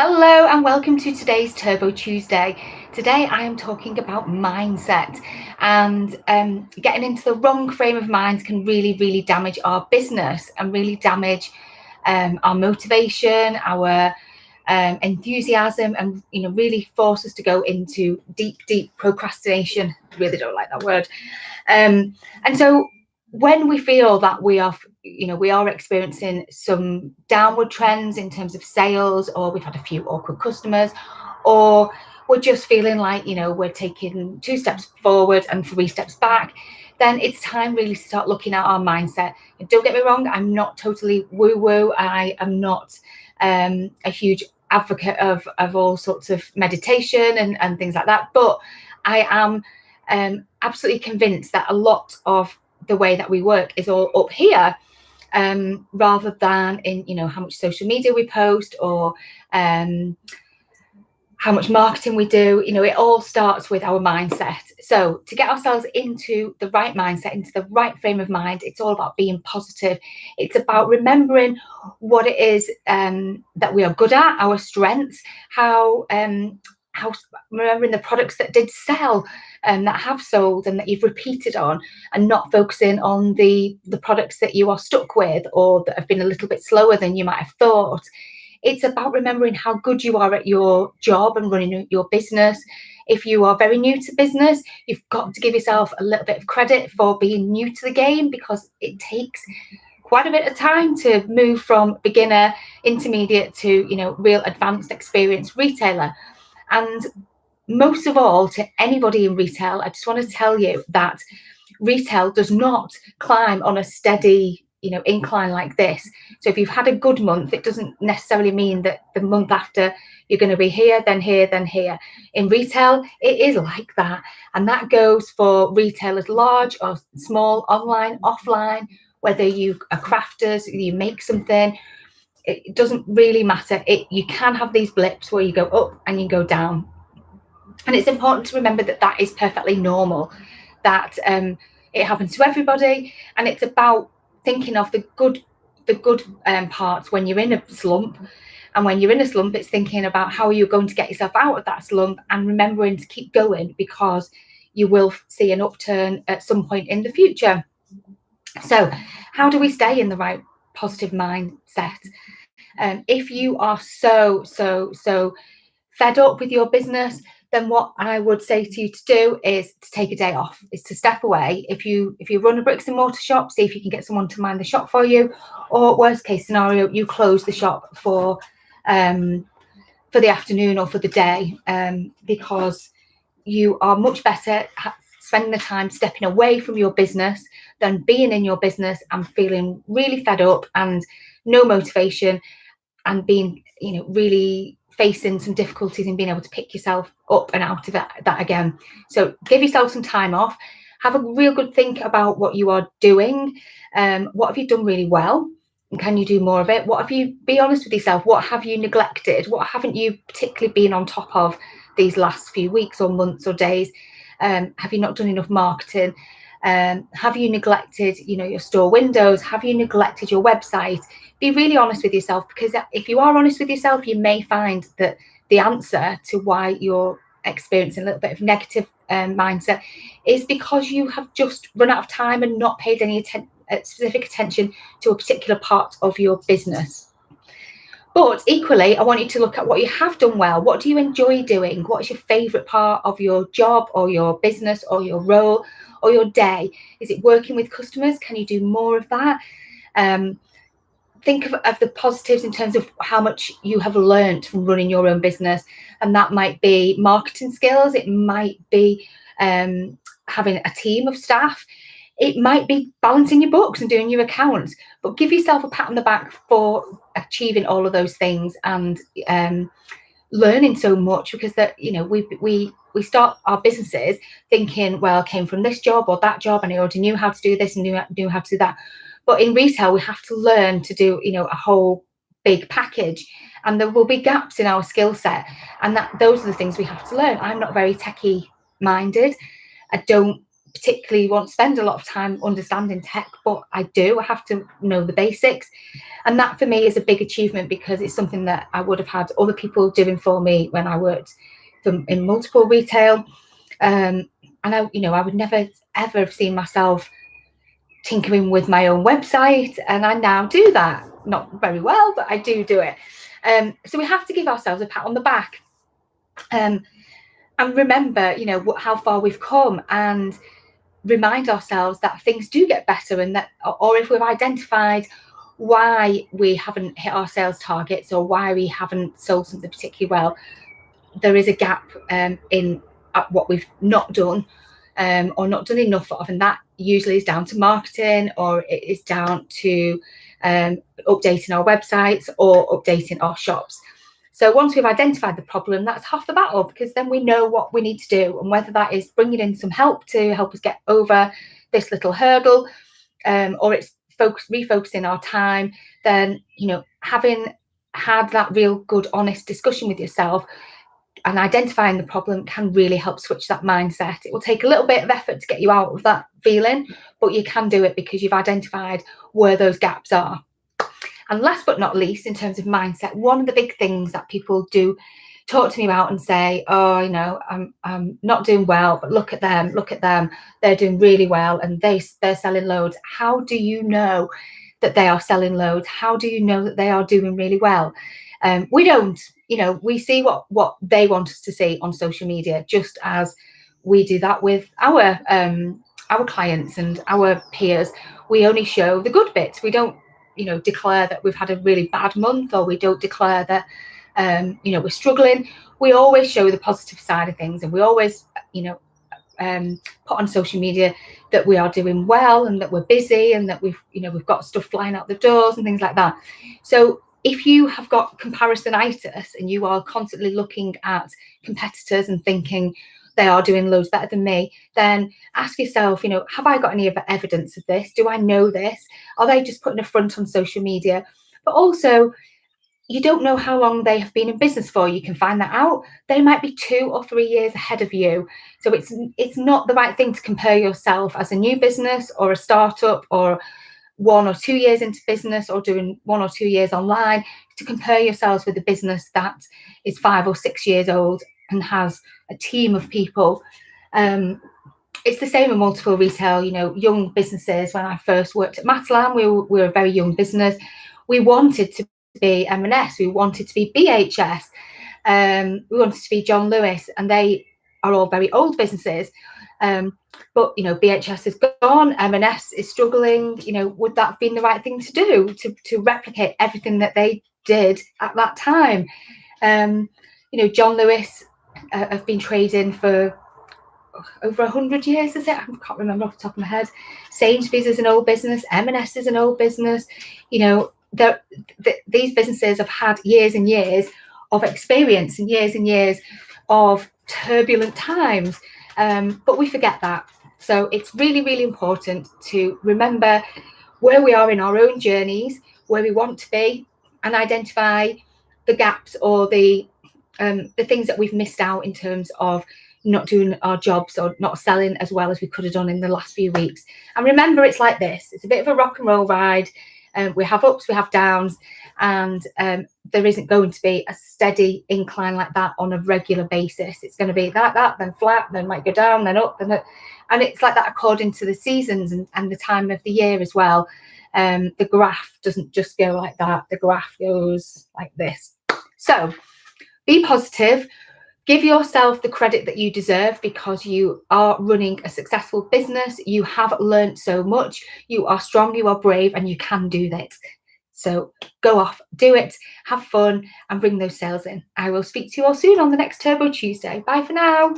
Hello and welcome to today's Turbo Tuesday. Today I am talking about mindset, and getting into the wrong frame of mind can really damage our business and really damage our motivation, our enthusiasm, and really force us to go into deep procrastination. Really don't like that word. And so when we feel that we are experiencing some downward trends in terms of sales, or we've had a few awkward customers, or we're just feeling like we're taking 2 steps forward and 3 steps back, then it's time really to start looking at our mindset. And don't get me wrong, I'm not totally woo-woo. I am not a huge advocate of all sorts of meditation and things like that, but I am absolutely convinced that a lot of the way that we work is all up here, rather than in how much social media we post, or how much marketing we do. It all starts with our mindset. So to get ourselves into the right mindset, into the right frame of mind, it's all about being positive. It's about remembering what it is that we are good at, our strengths, how remembering the products that did sell, that have sold and that you've repeated on, and not focusing on the products that you are stuck with or that have been a little bit slower than you might have thought. It's about remembering how good you are at your job and running your business. If you are very new to business, you've got to give yourself a little bit of credit for being new to the game, because it takes quite a bit of time to move from beginner, intermediate to real advanced experienced retailer. And most of all, to anybody in retail, I just want to tell you that retail does not climb on a steady incline like this. So if you've had a good month, it doesn't necessarily mean that the month after you're going to be here, then here, then here. In retail, it is like that. And that goes for retailers large or small, online, offline, whether you are crafters, you make something. It doesn't really matter. You can have these blips where you go up and you go down. And it's important to remember that that is perfectly normal, that it happens to everybody. And it's about thinking of the good parts when you're in a slump. And when you're in a slump, it's thinking about how you're going to get yourself out of that slump, and remembering to keep going, because you will see an upturn at some point in the future. So how do we stay in the right positive mindset? If you are so fed up with your business, then what I would say to you to do is to take a day off, is to step away. If you run a bricks and mortar shop, see if you can get someone to mind the shop for you, or worst case scenario, you close the shop for the afternoon or for the day, because you are much better spending the time stepping away from your business than being in your business and feeling really fed up and no motivation, and being really facing some difficulties in being able to pick yourself up and out of that again. So give yourself some time off. Have a real good think about what you are doing. What have you done really well? And can you do more of it? Be honest with yourself. What have you neglected? What haven't you particularly been on top of these last few weeks or months or days? Have you not done enough marketing? Have you neglected your store windows? Have you neglected your website? Be really honest with yourself, because if you are honest with yourself, you may find that the answer to why you're experiencing a little bit of negative mindset is because you have just run out of time and not paid any specific attention to a particular part of your business. But equally, I want you to look at what you have done well. What do you enjoy doing? What is your favourite part of your job or your business or your role or your day? Is it working with customers? Can you do more of that? Think of the positives in terms of how much you have learned from running your own business. And that might be marketing skills. It might be having a team of staff. It might be balancing your books and doing your accounts. But give yourself a pat on the back for achieving all of those things and learning so much, because that we start our businesses thinking, well, I came from this job or that job and I already knew how to do this and knew how to do that. But in retail, we have to learn to do a whole big package, and there will be gaps in our skill set, and those are the things we have to learn. I'm not very techie minded. I don't particularly want to spend a lot of time understanding tech, but I do. I have to know the basics. And that for me is a big achievement, because it's something that I would have had other people doing for me when I worked in multiple retail. And I would never ever have seen myself tinkering with my own website, and I now do that. Not very well, but I do it. So we have to give ourselves a pat on the back, and remember, how far we've come, and remind ourselves that things do get better, and that, or if we've identified why we haven't hit our sales targets or why we haven't sold something particularly well, there is a gap in what we've not done, or not done enough of, and that usually is down to marketing, or it is down to updating our websites or updating our shops. So once we've identified the problem, that's half the battle, because then we know what we need to do, and whether that is bringing in some help to help us get over this little hurdle, or it's refocusing our time, then having had that real good honest discussion with yourself and identifying the problem can really help switch that mindset. It will take a little bit of effort to get you out of that feeling, but you can do it because you've identified where those gaps are. And last but not least, in terms of mindset, one of the big things that people do talk to me about and say, oh, I'm not doing well, but look at them, they're doing really well, and they're selling loads. How do you know that they are selling loads? How do you know that they are doing really well? We don't. We see what they want us to see on social media, just as we do that with our clients and our peers. We only show the good bits. We don't declare that we've had a really bad month, or we don't declare that we're struggling. We always show the positive side of things, and we always put on social media that we are doing well, and that we're busy, and that we've got stuff flying out the doors and things like that. So if you have got comparisonitis and you are constantly looking at competitors and thinking they are doing loads better than me, then ask yourself, have I got any evidence of this? Do I know this? Are they just putting a front on social media? But also, you don't know how long they have been in business for. You can find that out. They might be 2 or 3 years ahead of you. So it's not the right thing to compare yourself as a new business or a startup, or 1 or 2 years into business, or doing 1 or 2 years online, to compare yourselves with a business that is 5 or 6 years old and has a team of people. It's the same in multiple retail, young businesses. When I first worked at Matalan, we were a very young business. We wanted to be M&S, we wanted to be BHS, we wanted to be John Lewis, and they are all very old businesses. But BHS is gone, M&S is struggling. Would that have been the right thing to do, to replicate everything that they did at that time? John Lewis have been trading for over 100 years, is it? I can't remember off the top of my head. Sainsbury's is an old business, M&S is an old business. These businesses have had years and years of experience and years of turbulent times, but we forget that. So it's really, really important to remember where we are in our own journeys, where we want to be, and identify the gaps or the things that we've missed out in terms of not doing our jobs or not selling as well as we could have done in the last few weeks. And remember, it's like this. It's a bit of a rock and roll ride. We have ups, we have downs, and there isn't going to be a steady incline like that on a regular basis. It's going to be that, then flat, then might go down, then up, and it's like that according to the seasons and the time of the year as well. The graph doesn't just go like that. The graph goes like this. So be positive. Give yourself the credit that you deserve, because you are running a successful business. You have learned so much. You are strong, you are brave, and you can do that. So go off, do it, have fun, and bring those sales in. I will speak to you all soon on the next Turbo Tuesday. Bye for now.